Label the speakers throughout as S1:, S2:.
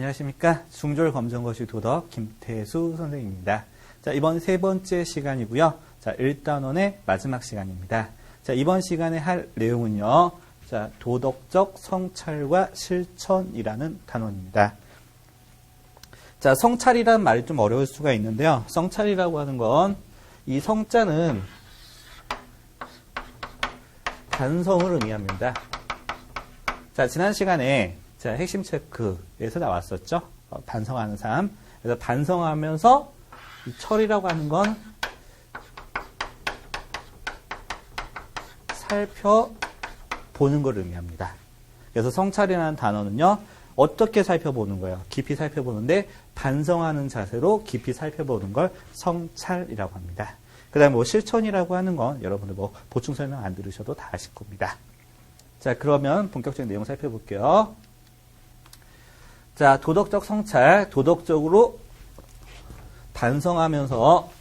S1: 안녕하십니까. 중졸검정고시 도덕 김태수 선생님입니다. 자, 이번 세 번째 시간이고요. 자, 1단원의 마지막 시간입니다. 자, 이번 시간에 할 내용은요. 자, 도덕적 성찰과 실천이라는 단원입니다. 자, 성찰이라는 말이 좀 어려울 수가 있는데요. 성찰이라고 하는 건 이 성자는 반성을 의미합니다. 자, 지난 시간에 자, 핵심 체크에서 나왔었죠. 반성하는 삶. 그래서 반성하면서 이 철이라고 하는 건 살펴보는 걸 의미합니다. 그래서 성찰이라는 단어는요. 어떻게 살펴보는 거예요? 깊이 살펴보는데 반성하는 자세로 깊이 살펴보는 걸 성찰이라고 합니다. 그 다음에 뭐 실천이라고 하는 건 여러분들 뭐 보충 설명 안 들으셔도 다 아실 겁니다. 자, 그러면 본격적인 내용 살펴볼게요. 자, 도덕적 성찰, 도덕적으로 반성하면서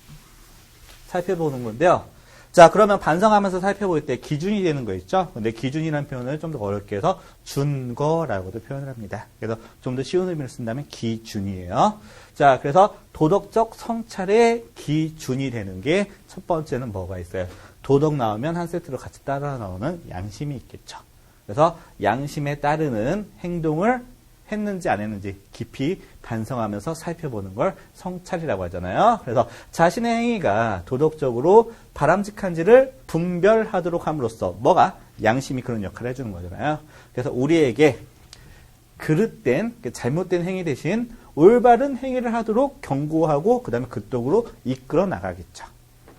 S1: 살펴보는 건데요. 자, 그러면 반성하면서 살펴볼 때 기준이 되는 거 있죠? 근데 기준이라는 표현을 좀 더 어렵게 해서 준거라고도 표현을 합니다. 그래서 좀 더 쉬운 의미를 쓴다면 기준이에요. 자, 그래서 도덕적 성찰의 기준이 되는 게 첫 번째는 뭐가 있어요? 도덕 나오면 한 세트로 같이 따라 나오는 양심이 있겠죠. 그래서 양심에 따르는 행동을 했는지 안 했는지 깊이 반성하면서 살펴보는 걸 성찰이라고 하잖아요. 그래서 자신의 행위가 도덕적으로 바람직한지를 분별하도록 함으로써 뭐가? 양심이 그런 역할을 해주는 거잖아요. 그래서 우리에게 그릇된, 잘못된 행위 대신 올바른 행위를 하도록 경고하고 그 다음에 그쪽으로 이끌어 나가겠죠.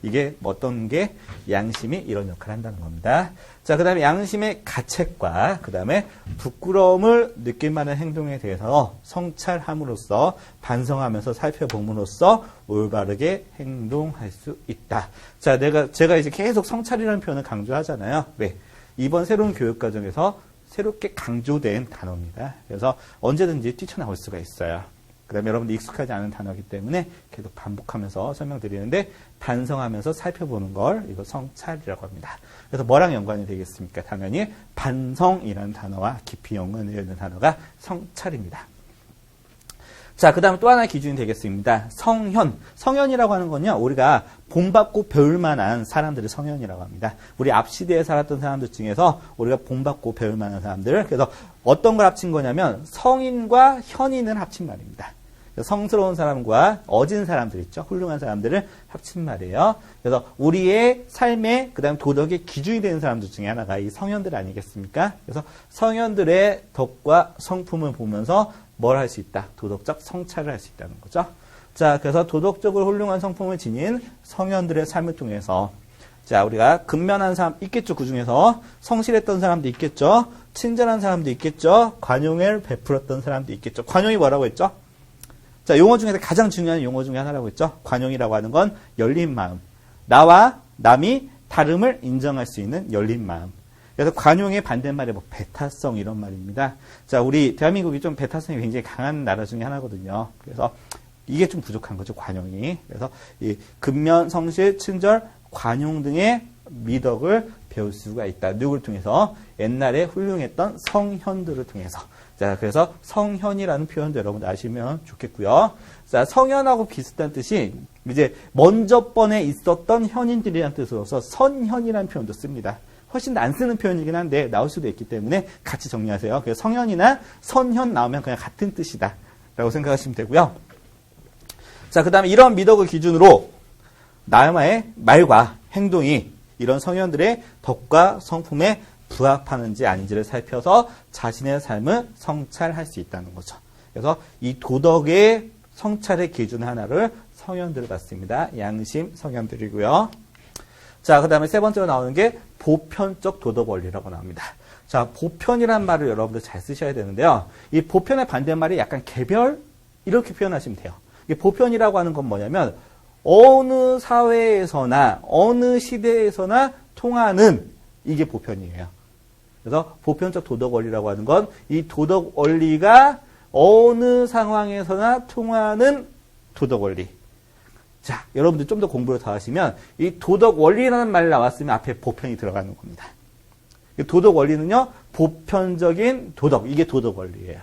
S1: 이게 어떤 게 양심이 이런 역할을 한다는 겁니다. 자, 그 다음에 양심의 가책과 그 다음에 부끄러움을 느낄 만한 행동에 대해서 성찰함으로써 반성하면서 살펴봄으로써 올바르게 행동할 수 있다. 자, 제가 이제 계속 성찰이라는 표현을 강조하잖아요. 왜? 이번 새로운 교육과정에서 새롭게 강조된 단어입니다. 그래서 언제든지 뛰쳐나올 수가 있어요. 그 다음에 여러분들 익숙하지 않은 단어이기 때문에 계속 반복하면서 설명드리는데 반성하면서 살펴보는 걸 이거 성찰이라고 합니다. 그래서 뭐랑 연관이 되겠습니까? 당연히 반성이라는 단어와 깊이 연관이 되는 단어가 성찰입니다. 자, 그 다음에 또 하나의 기준이 되겠습니다. 성현. 성현이라고 하는 건요, 우리가 본받고 배울 만한 사람들을 성현이라고 합니다. 우리 앞 시대에 살았던 사람들 중에서 우리가 본받고 배울 만한 사람들. 그래서 어떤 걸 합친 거냐면 성인과 현인을 합친 말입니다. 성스러운 사람과 어진 사람들 있죠. 훌륭한 사람들을 합친 말이에요. 그래서 우리의 삶의 그다음 도덕의 기준이 되는 사람들 중에 하나가 이 성현들 아니겠습니까? 그래서 성현들의 덕과 성품을 보면서 뭘 할 수 있다? 도덕적 성찰을 할 수 있다는 거죠. 자, 그래서 도덕적으로 훌륭한 성품을 지닌 성현들의 삶을 통해서 자, 우리가 근면한 사람 있겠죠. 그 중에서 성실했던 사람도 있겠죠. 친절한 사람도 있겠죠. 관용을 베풀었던 사람도 있겠죠. 관용이 뭐라고 했죠? 자, 용어 중에서 가장 중요한 용어 중에 하나라고 했죠. 관용이라고 하는 건 열린 마음. 나와 남이 다름을 인정할 수 있는 열린 마음. 그래서 관용의 반대말이 뭐 배타성 이런 말입니다. 자, 우리 대한민국이 좀 배타성이 굉장히 강한 나라 중에 하나거든요. 그래서 이게 좀 부족한 거죠, 관용이. 그래서 이 근면, 성실, 친절, 관용 등의 미덕을 배울 수가 있다. 누구를 통해서? 옛날에 훌륭했던 성현들을 통해서. 자, 그래서 성현이라는 표현도 여러분 아시면 좋겠고요. 자, 성현하고 비슷한 뜻이 이제 먼저 번에 있었던 현인들이라는 뜻으로서 선현이라는 표현도 씁니다. 훨씬 안 쓰는 표현이긴 한데 나올 수도 있기 때문에 같이 정리하세요. 그래서 성현이나 선현 나오면 그냥 같은 뜻이다 라고 생각하시면 되고요. 자, 그 다음에 이런 미덕을 기준으로 나의 말과 행동이 이런 성현들의 덕과 성품에 부합하는지 아닌지를 살펴서 자신의 삶을 성찰할 수 있다는 거죠. 그래서 이 도덕의 성찰의 기준 하나를 성현들을 봤습니다. 양심 성현들이고요. 자, 그 다음에 세 번째로 나오는 게 보편적 도덕 원리라고 나옵니다. 자, 보편이라는 말을 여러분들 잘 쓰셔야 되는데요. 이 보편의 반대말이 약간 개별 이렇게 표현하시면 돼요. 이 보편이라고 하는 건 뭐냐면 어느 사회에서나 어느 시대에서나 통하는 이게 보편이에요. 그래서 보편적 도덕 원리라고 하는 건 이 도덕 원리가 어느 상황에서나 통하는 도덕 원리. 자, 여러분들 좀 더 공부를 더 하시면 이 도덕 원리라는 말이 나왔으면 앞에 보편이 들어가는 겁니다. 도덕 원리는요, 보편적인 도덕, 이게 도덕 원리예요.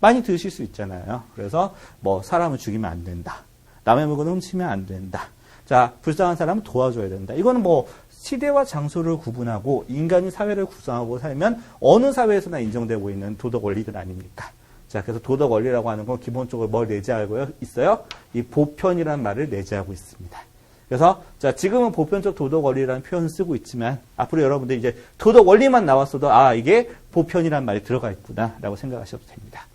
S1: 많이 들으실 수 있잖아요. 그래서 뭐 사람을 죽이면 안 된다. 남의 물건을 훔치면 안 된다. 자, 불쌍한 사람은 도와줘야 된다. 이거는 뭐 시대와 장소를 구분하고 인간이 사회를 구성하고 살면 어느 사회에서나 인정되고 있는 도덕 원리들 아닙니까? 자, 그래서 도덕 원리라고 하는 건 기본적으로 뭘 내재하고 있어요? 이 보편이라는 말을 내재하고 있습니다. 그래서 자, 지금은 보편적 도덕 원리라는 표현을 쓰고 있지만 앞으로 여러분들 이제 도덕 원리만 나왔어도 이게 보편이라는 말이 들어가 있구나라고 생각하셔도 됩니다.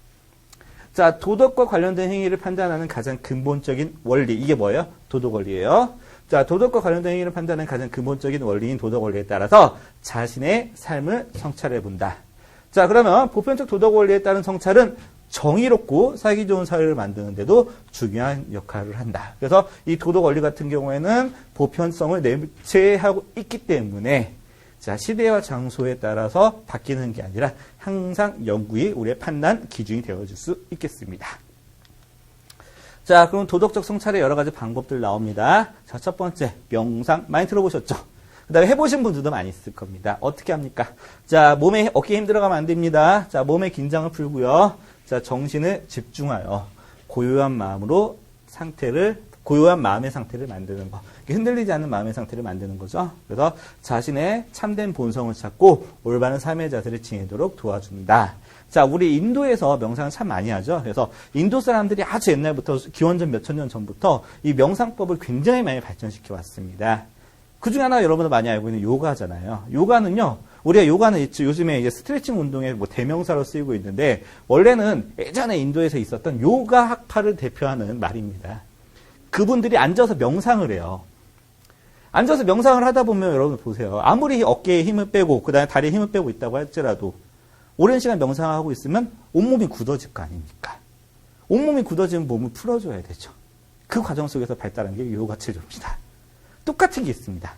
S1: 자, 도덕과 관련된 행위를 판단하는 가장 근본적인 원리, 이게 뭐예요? 도덕 원리예요. 자, 도덕과 관련된 행위를 판단하는 가장 근본적인 원리인 도덕 원리에 따라서 자신의 삶을 성찰해 본다. 자, 그러면 보편적 도덕 원리에 따른 성찰은 정의롭고 살기 좋은 사회를 만드는데도 중요한 역할을 한다. 그래서 이 도덕 원리 같은 경우에는 보편성을 내재하고 있기 때문에 자, 시대와 장소에 따라서 바뀌는 게 아니라 항상 영구히 우리의 판단 기준이 되어줄 수 있겠습니다. 자, 그럼 도덕적 성찰의 여러 가지 방법들 나옵니다. 자, 첫 번째, 명상. 많이 들어보셨죠? 그 다음에 해보신 분들도 많이 있을 겁니다. 어떻게 합니까? 자, 몸에, 어깨에 힘 들어가면 안 됩니다. 자, 몸의 긴장을 풀고요. 자, 정신을 집중하여 고요한 마음의 상태를 만드는 거. 흔들리지 않는 마음의 상태를 만드는 거죠. 그래서 자신의 참된 본성을 찾고 올바른 삶의 자세를 지니도록 도와준다. 자, 우리 인도에서 명상을 참 많이 하죠. 그래서 인도 사람들이 아주 옛날부터 기원전 몇천 년 전부터 이 명상법을 굉장히 많이 발전시켜 왔습니다. 그 중에 하나 여러분들 많이 알고 있는 요가잖아요. 요가는요, 우리가 요가는 요즘에 이제 스트레칭 운동의 뭐 대명사로 쓰이고 있는데, 원래는 예전에 인도에서 있었던 요가 학파를 대표하는 말입니다. 그분들이 앉아서 명상을 해요. 앉아서 명상을 하다 보면 여러분 보세요. 아무리 어깨에 힘을 빼고, 그 다음에 다리에 힘을 빼고 있다고 할지라도, 오랜 시간 명상하고 있으면 온몸이 굳어질 거 아닙니까? 온몸이 굳어지면 몸을 풀어줘야 되죠. 그 과정 속에서 발달한 게 요가 체조입니다. 똑같은 게 있습니다.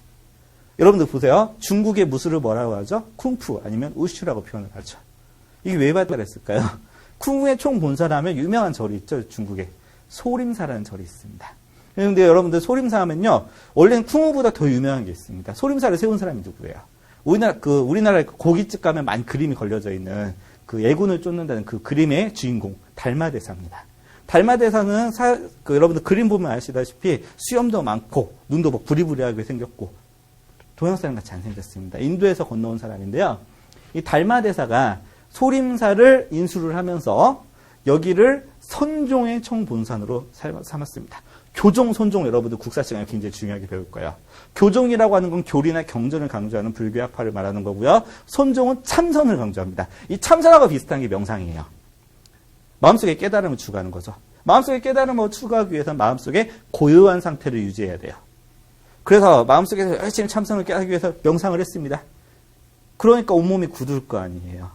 S1: 여러분들 보세요. 중국의 무술을 뭐라고 하죠? 쿵푸 아니면 우슈라고 표현을 하죠. 이게 왜 발달했을까요? 쿵푸의 총본사라면 유명한 절이 있죠. 중국에. 소림사라는 절이 있습니다. 그런데 여러분들 소림사 하면요. 원래는 쿵푸보다 더 유명한 게 있습니다. 소림사를 세운 사람이 누구예요? 우리나라에 고깃집 가면 많이 그림이 걸려져 있는 그 예군을 쫓는다는 그 그림의 주인공, 달마대사입니다. 달마대사는 여러분들 그림 보면 아시다시피 수염도 많고 눈도 뭐 부리부리하게 생겼고 동양 사람 같이 안 생겼습니다. 인도에서 건너온 사람인데요. 이 달마대사가 소림사를 인수를 하면서 여기를 선종의 총본산으로 삼았습니다. 교종, 선종 여러분들 국사 시간에 굉장히 중요하게 배울 거예요. 교종이라고 하는 건 교리나 경전을 강조하는 불교학파를 말하는 거고요. 선종은 참선을 강조합니다. 이 참선하고 비슷한 게 명상이에요. 마음속에 깨달음을 추구하는 거죠. 마음속에 깨달음을 추구하기 위해서는 마음속에 고요한 상태를 유지해야 돼요. 그래서 마음속에서 열심히 참선을 깨닫기 위해서 명상을 했습니다. 그러니까 온몸이 굳을 거 아니에요.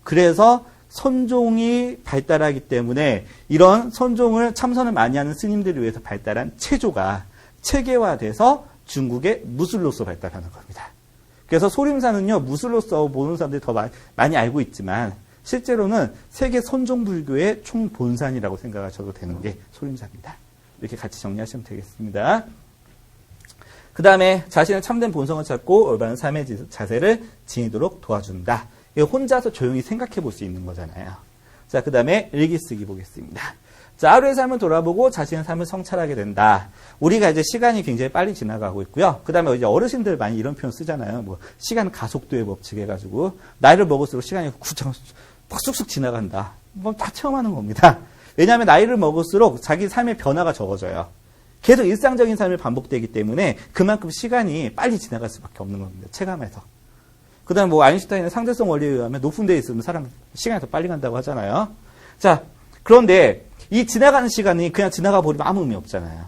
S1: 그래서 선종이 발달하기 때문에 이런 선종을 참선을 많이 하는 스님들을 위해서 발달한 체조가 체계화돼서 중국의 무술로서 발달하는 겁니다. 그래서 소림사는요, 무술로서 보는 사람들이 더 많이 알고 있지만 실제로는 세계 선종불교의 총본산이라고 생각하셔도 되는 게 소림사입니다. 이렇게 같이 정리하시면 되겠습니다. 그 다음에 자신의 참된 본성을 찾고 올바른 삶의 자세를 지니도록 도와준다. 이거 혼자서 조용히 생각해 볼 수 있는 거잖아요. 자, 그 다음에 일기 쓰기 보겠습니다. 자, 하루의 삶을 돌아보고 자신의 삶을 성찰하게 된다. 우리가 이제 시간이 굉장히 빨리 지나가고 있고요. 그 다음에 이제 어르신들 많이 이런 표현 쓰잖아요. 뭐, 시간 가속도의 법칙 해가지고, 나이를 먹을수록 시간이 쑥쑥 지나간다. 뭐, 다 체험하는 겁니다. 왜냐하면 나이를 먹을수록 자기 삶의 변화가 적어져요. 계속 일상적인 삶이 반복되기 때문에 그만큼 시간이 빨리 지나갈 수밖에 없는 겁니다. 체감해서. 그 다음에 뭐 아인슈타인의 상대성 원리에 의하면 높은 데에 있으면 사람 시간이 더 빨리 간다고 하잖아요. 자, 그런데 이 지나가는 시간이 그냥 지나가 버리면 아무 의미 없잖아요.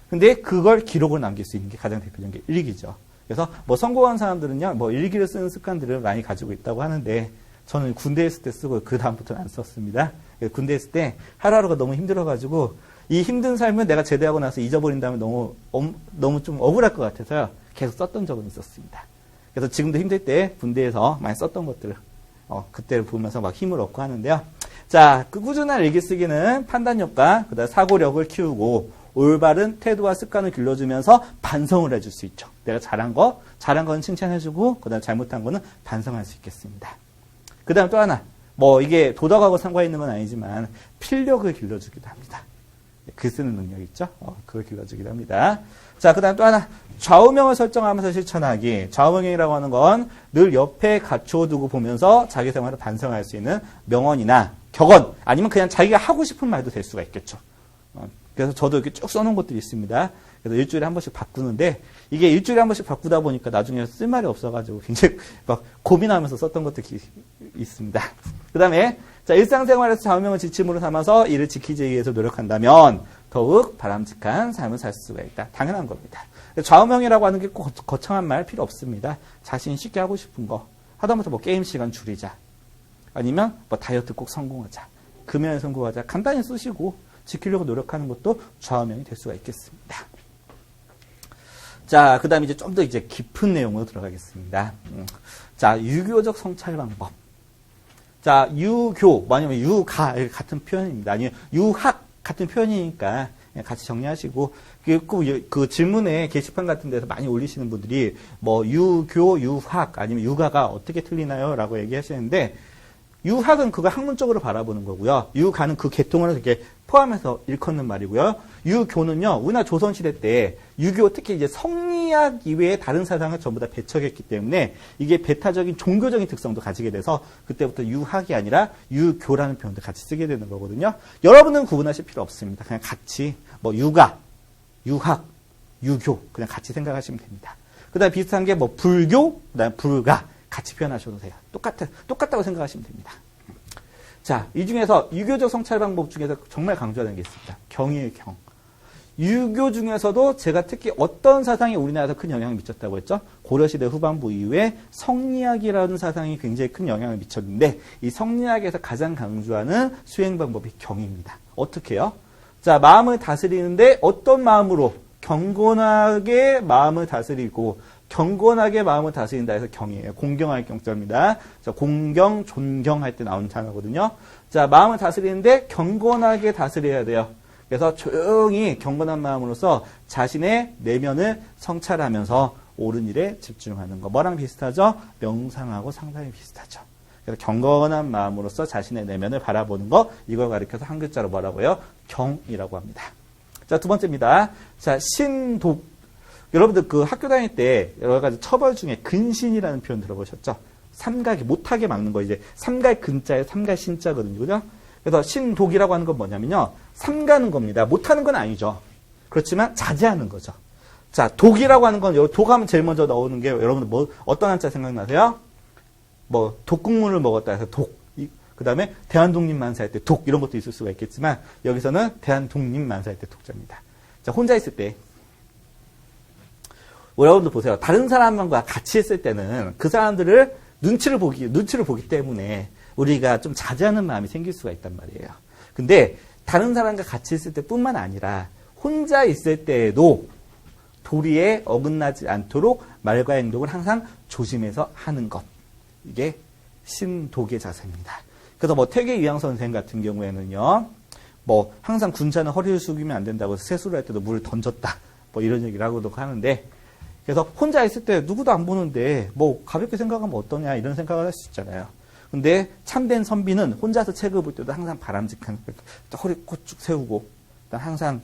S1: 근데 그걸 기록을 남길 수 있는 게 가장 대표적인 게 일기죠. 그래서 뭐 성공한 사람들은요, 뭐 일기를 쓰는 습관들을 많이 가지고 있다고 하는데 저는 군대에 있을 때 쓰고 그 다음부터는 안 썼습니다. 군대에 있을 때 하루하루가 너무 힘들어가지고 이 힘든 삶을 내가 제대하고 나서 잊어버린다면 너무 좀 억울할 것 같아서요. 계속 썼던 적은 있었습니다. 그래서 지금도 힘들 때 군대에서 많이 썼던 것들을 그때를 보면서 막 힘을 얻고 하는데요. 자, 그 꾸준한 일기쓰기는 판단력과 그다음 사고력을 키우고 올바른 태도와 습관을 길러주면서 반성을 해줄 수 있죠. 내가 잘한 거는 칭찬해주고 그다음 잘못한 거는 반성할 수 있겠습니다. 그다음 또 하나, 뭐 이게 도덕하고 상관있는 건 아니지만 필력을 길러주기도 합니다. 글 쓰는 능력 있죠? 그걸 길러주기도 합니다. 자, 그 다음 또 하나. 좌우명을 설정하면서 실천하기. 좌우명이라고 하는 건 늘 옆에 갖춰두고 보면서 자기 생활을 반성할 수 있는 명언이나 격언, 아니면 그냥 자기가 하고 싶은 말도 될 수가 있겠죠. 그래서 저도 이렇게 쭉 써놓은 것들이 있습니다. 그래서 일주일에 한 번씩 바꾸는데, 이게 일주일에 한 번씩 바꾸다 보니까 나중에 쓸 말이 없어가지고 굉장히 막 고민하면서 썼던 것들이 있습니다. 그 다음에, 자, 일상생활에서 좌우명을 지침으로 삼아서 이를 지키기 위해서 노력한다면 더욱 바람직한 삶을 살 수가 있다. 당연한 겁니다. 좌우명이라고 하는 게 꼭 거창한 말 필요 없습니다. 자신이 쉽게 하고 싶은 거. 하다못해 뭐 게임 시간 줄이자. 아니면 뭐 다이어트 꼭 성공하자. 금연에 성공하자. 간단히 쓰시고 지키려고 노력하는 것도 좌우명이 될 수가 있겠습니다. 자, 그 다음에 이제 좀 더 이제 깊은 내용으로 들어가겠습니다. 자, 유교적 성찰 방법. 자, 유교, 아니면 유가 같은 표현입니다. 아니면 유학 같은 표현이니까 같이 정리하시고, 그 질문에 게시판 같은 데서 많이 올리시는 분들이 뭐 유교, 유학 아니면 유가가 어떻게 틀리나요? 라고 얘기하시는데, 유학은 그거 학문적으로 바라보는 거고요. 유가는 그 계통을 이렇게 포함해서 일컫는 말이고요. 유교는요, 우리나라 조선시대 때 유교, 특히 이제 성리학 이외의 다른 사상을 전부 다 배척했기 때문에 이게 배타적인 종교적인 특성도 가지게 돼서 그때부터 유학이 아니라 유교라는 표현도 같이 쓰게 되는 거거든요. 여러분은 구분하실 필요 없습니다. 그냥 같이 뭐 유가, 유학, 유교 그냥 같이 생각하시면 됩니다. 그 다음에 비슷한 게 뭐 불교, 그 다음에 불가 같이 표현하셔도 돼요. 똑같다고 생각하시면 됩니다. 자, 이 중에서 유교적 성찰 방법 중에서 정말 강조하는 게 있습니다. 경이에요, 경. 유교 중에서도 제가 특히 어떤 사상이 우리나라에서 큰 영향을 미쳤다고 했죠? 고려시대 후반부 이후에 성리학이라는 사상이 굉장히 큰 영향을 미쳤는데 이 성리학에서 가장 강조하는 수행 방법이 경입니다. 어떻게 해요? 자, 마음을 다스리는데 어떤 마음으로? 경건하게 마음을 다스리고 경건하게 마음을 다스린다 해서 경이에요. 공경할 경자입니다. 자, 공경, 존경할 때 나오는 단어거든요. 자, 마음을 다스리는데 경건하게 다스려야 돼요. 그래서 조용히 경건한 마음으로서 자신의 내면을 성찰하면서 옳은 일에 집중하는 거. 뭐랑 비슷하죠? 명상하고 상당히 비슷하죠. 그래서 경건한 마음으로서 자신의 내면을 바라보는 거. 이걸 가리켜서 한 글자로 뭐라고요? 경이라고 합니다. 자, 두 번째입니다. 자, 신독. 여러분들 그 학교 다닐 때 여러 가지 처벌 중에 근신이라는 표현 들어보셨죠? 삼각이 못하게 막는 거 이제 삼갈 근자에 삼갈 신자거든요. 그죠? 그래서 신독이라고 하는 건 뭐냐면요. 삼가는 겁니다. 못하는 건 아니죠. 그렇지만 자제하는 거죠. 자, 독이라고 하는 건 독하면 제일 먼저 나오는 게 여러분들 뭐 어떤 한자 생각나세요? 뭐 독국물을 먹었다 해서 독. 그 다음에 대한독립만세 할 때 독 이런 것도 있을 수가 있겠지만 여기서는 대한독립만세 할 때 독자입니다. 자, 혼자 있을 때 여러분들 보세요. 다른 사람과 같이 있을 때는 그 사람들을 눈치를 보기 때문에 우리가 좀 자제하는 마음이 생길 수가 있단 말이에요. 근데 다른 사람과 같이 있을 때뿐만 아니라 혼자 있을 때에도 도리에 어긋나지 않도록 말과 행동을 항상 조심해서 하는 것. 이게 신독의 자세입니다. 그래서 뭐 퇴계위양 선생 같은 경우에는요. 뭐 항상 군자는 허리를 숙이면 안 된다고 해서 세수를 할 때도 물을 던졌다. 뭐 이런 얘기를 하고도 하는데 그래서 혼자 있을 때 누구도 안 보는데 뭐 가볍게 생각하면 어떠냐 이런 생각을 할 수 있잖아요. 근데 참된 선비는 혼자서 책을 볼 때도 항상 바람직한 허리 꼬쭉 세우고 항상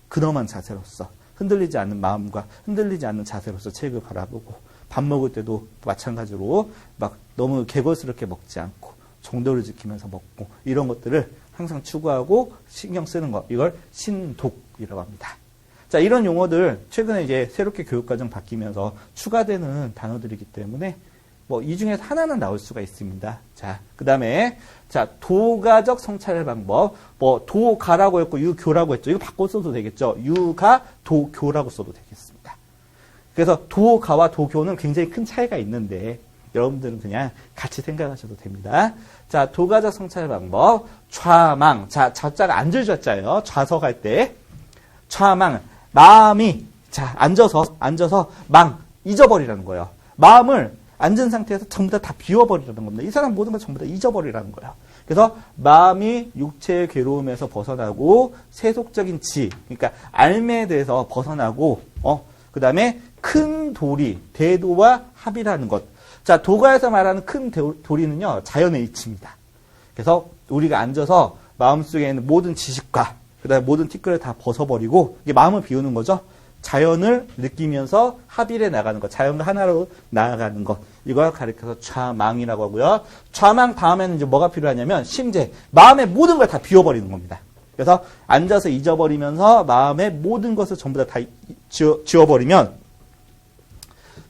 S1: 근엄한 자세로서 흔들리지 않는 마음과 흔들리지 않는 자세로서 책을 바라보고 밥 먹을 때도 마찬가지로 막 너무 개걸스럽게 먹지 않고 정도를 지키면서 먹고 이런 것들을 항상 추구하고 신경 쓰는 것 이걸 신독이라고 합니다. 자, 이런 용어들 최근에 이제 새롭게 교육과정 바뀌면서 추가되는 단어들이기 때문에 뭐 이 중에서 하나는 나올 수가 있습니다. 자, 그 다음에 자, 도가적 성찰 방법. 뭐 도가라고 했고 유교라고 했죠. 이거 바꿔 써도 되겠죠. 유가 도교라고 써도 되겠습니다. 그래서 도가와 도교는 굉장히 큰 차이가 있는데 여러분들은 그냥 같이 생각하셔도 됩니다. 자, 도가적 성찰 방법. 좌망. 자, 좌자가 앉을 좌자예요. 좌석할 때. 좌망. 마음이 자 앉아서 망 잊어버리라는 거예요. 마음을 앉은 상태에서 전부 다 비워버리라는 겁니다. 이 사람 모든 걸 전부 다 잊어버리라는 거예요. 그래서 마음이 육체의 괴로움에서 벗어나고 세속적인 지 그러니까 알매에 대해서 벗어나고 그 다음에 큰 도리 대도와 합이라는 것. 자, 도가에서 말하는 큰 도리는요 자연의 이치입니다. 그래서 우리가 앉아서 마음속에 있는 모든 지식과 그다음에 모든 티끌을 다 벗어버리고 이게 마음을 비우는 거죠. 자연을 느끼면서 합일해 나가는 것, 자연과 하나로 나아가는 것, 이걸 가리켜서 좌망이라고 하고요. 좌망 다음에는 이제 뭐가 필요하냐면 심재, 마음의 모든 걸 다 비워버리는 겁니다. 그래서 앉아서 잊어버리면서 마음의 모든 것을 전부 다 지워버리면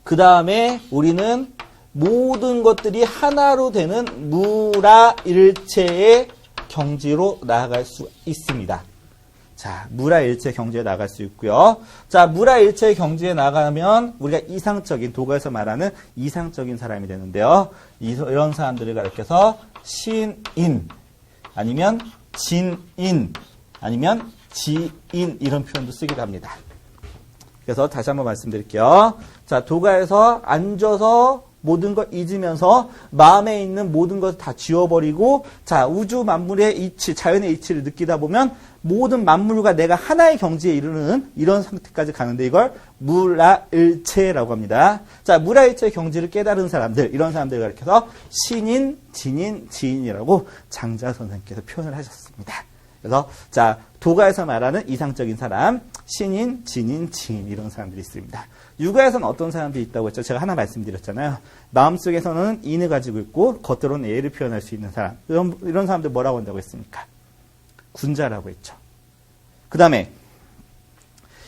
S1: 그 다음에 우리는 모든 것들이 하나로 되는 무라일체의 경지로 나아갈 수 있습니다. 자, 무라일체 경지에 나갈 수 있고요. 자, 무라일체 경지에 나가면 우리가 이상적인, 도가에서 말하는 이상적인 사람이 되는데요. 이런 사람들을 가리켜서 신인, 아니면 진인, 아니면 지인, 이런 표현도 쓰기도 합니다. 그래서 다시 한번 말씀드릴게요. 자, 도가에서 앉아서 모든 걸 잊으면서 마음에 있는 모든 것을 다 지워버리고, 자, 우주 만물의 이치, 자연의 이치를 느끼다 보면 모든 만물과 내가 하나의 경지에 이르는 이런 상태까지 가는데 이걸 무라일체라고 합니다. 자, 무라일체의 경지를 깨달은 사람들, 이런 사람들을 가리켜서 신인, 진인, 지인이라고 장자 선생님께서 표현을 하셨습니다. 그래서 자, 도가에서 말하는 이상적인 사람, 신인, 진인, 지인, 이런 사람들이 있습니다. 유가에서는 어떤 사람들이 있다고 했죠? 제가 하나 말씀드렸잖아요. 마음속에서는 인을 가지고 있고 겉으로는 예를 표현할 수 있는 사람. 이런 사람들 뭐라고 한다고 했습니까? 군자라고 했죠. 그 다음에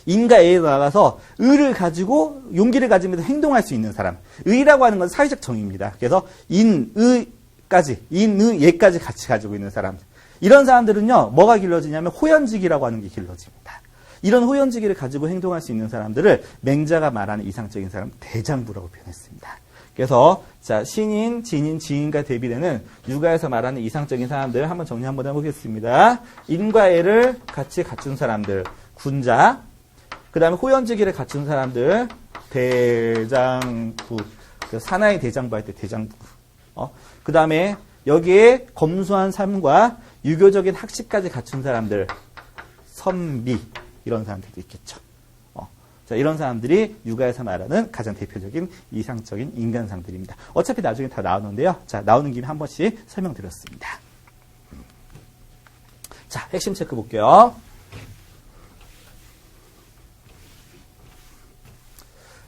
S1: 인과 예에 나가서 의를 가지고 용기를 가지면서 행동할 수 있는 사람. 의라고 하는 건 사회적 정의입니다. 그래서 인, 의까지, 인, 의, 예까지 같이 가지고 있는 사람. 이런 사람들은요, 뭐가 길러지냐면 호연직이라고 하는 게 길러집니다. 이런 호연지기를 가지고 행동할 수 있는 사람들을 맹자가 말하는 이상적인 사람, 대장부라고 표현했습니다. 그래서 자, 신인, 진인, 지인과 대비되는 유가에서 말하는 이상적인 사람들 한번 정리 한번 해보겠습니다. 인과 예를 같이 갖춘 사람들, 군자. 그 다음에 호연지기를 갖춘 사람들, 대장부. 사나이 대장부 할 때 대장부. 그 다음에 여기에 검소한 삶과 유교적인 학식까지 갖춘 사람들, 선비. 이런 사람들도 있겠죠. 자, 이런 사람들이 유가에서 말하는 가장 대표적인 이상적인 인간상들입니다. 어차피 나중에 다 나오는데요. 자, 나오는 김에 한 번씩 설명드렸습니다. 자, 핵심 체크 볼게요.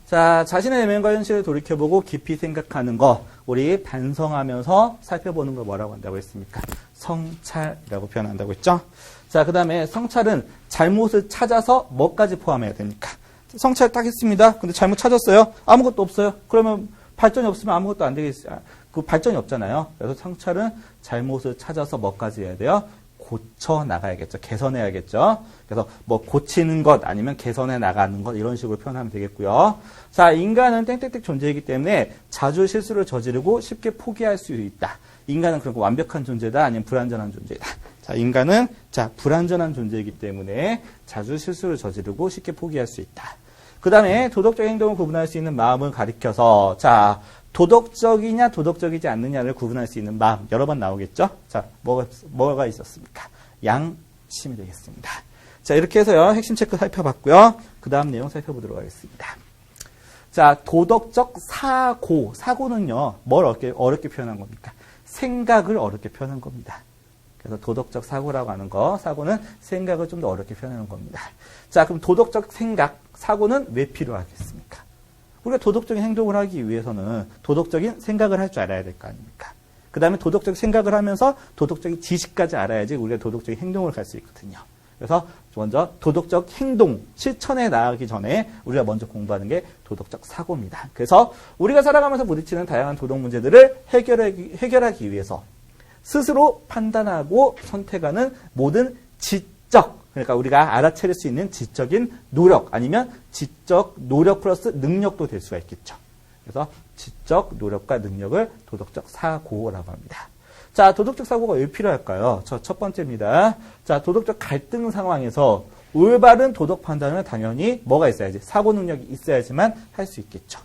S1: 자, 자신의 내면과 현실을 돌이켜보고 깊이 생각하는 거, 우리 반성하면서 살펴보는 걸 뭐라고 한다고 했습니까? 성찰이라고 표현한다고 했죠? 자, 그 다음에 성찰은 잘못을 찾아서 뭐까지 포함해야 됩니까? 성찰 딱 했습니다. 근데 잘못 찾았어요. 아무것도 없어요. 그러면 발전이 없으면 아무것도 안 되겠어요. 그 발전이 없잖아요. 그래서 성찰은 잘못을 찾아서 뭐까지 해야 돼요? 고쳐 나가야겠죠. 개선해야겠죠. 그래서 뭐 고치는 것 아니면 개선해 나가는 것 이런 식으로 표현하면 되겠고요. 자, 인간은 땡땡땡 존재이기 때문에 자주 실수를 저지르고 쉽게 포기할 수 있다. 인간은 그런 완벽한 존재다 아니면 불완전한 존재다. 자, 인간은 자, 불완전한 존재이기 때문에 자주 실수를 저지르고 쉽게 포기할 수 있다. 그 다음에 도덕적 행동을 구분할 수 있는 마음을 가리켜서 자, 도덕적이냐 도덕적이지 않느냐를 구분할 수 있는 마음 여러 번 나오겠죠? 자, 뭐가 있었습니까? 양심이 되겠습니다. 자, 이렇게 해서요. 핵심 체크 살펴봤고요. 그 다음 내용 살펴보도록 하겠습니다. 자, 도덕적 사고. 사고는요. 뭘 어렵게 표현한 겁니까? 생각을 어렵게 표현한 겁니다. 그래서 도덕적 사고라고 하는 거, 사고는 생각을 좀 더 어렵게 표현하는 겁니다. 자, 그럼 도덕적 생각, 사고는 왜 필요하겠습니까? 우리가 도덕적인 행동을 하기 위해서는 도덕적인 생각을 할 줄 알아야 될 거 아닙니까? 그 다음에 도덕적 생각을 하면서 도덕적인 지식까지 알아야지 우리가 도덕적인 행동을 할 수 있거든요. 그래서 먼저 도덕적 행동, 실천에 나가기 전에 우리가 먼저 공부하는 게 도덕적 사고입니다. 그래서 우리가 살아가면서 부딪히는 다양한 도덕 문제들을 해결하기 위해서 스스로 판단하고 선택하는 모든 지적, 그러니까 우리가 알아차릴 수 있는 지적인 노력 아니면 지적 노력 플러스 능력도 될 수가 있겠죠. 그래서 지적 노력과 능력을 도덕적 사고라고 합니다. 자, 도덕적 사고가 왜 필요할까요? 첫 번째입니다. 자, 도덕적 갈등 상황에서 올바른 도덕 판단은 당연히 뭐가 있어야지? 사고 능력이 있어야지만 할 수 있겠죠.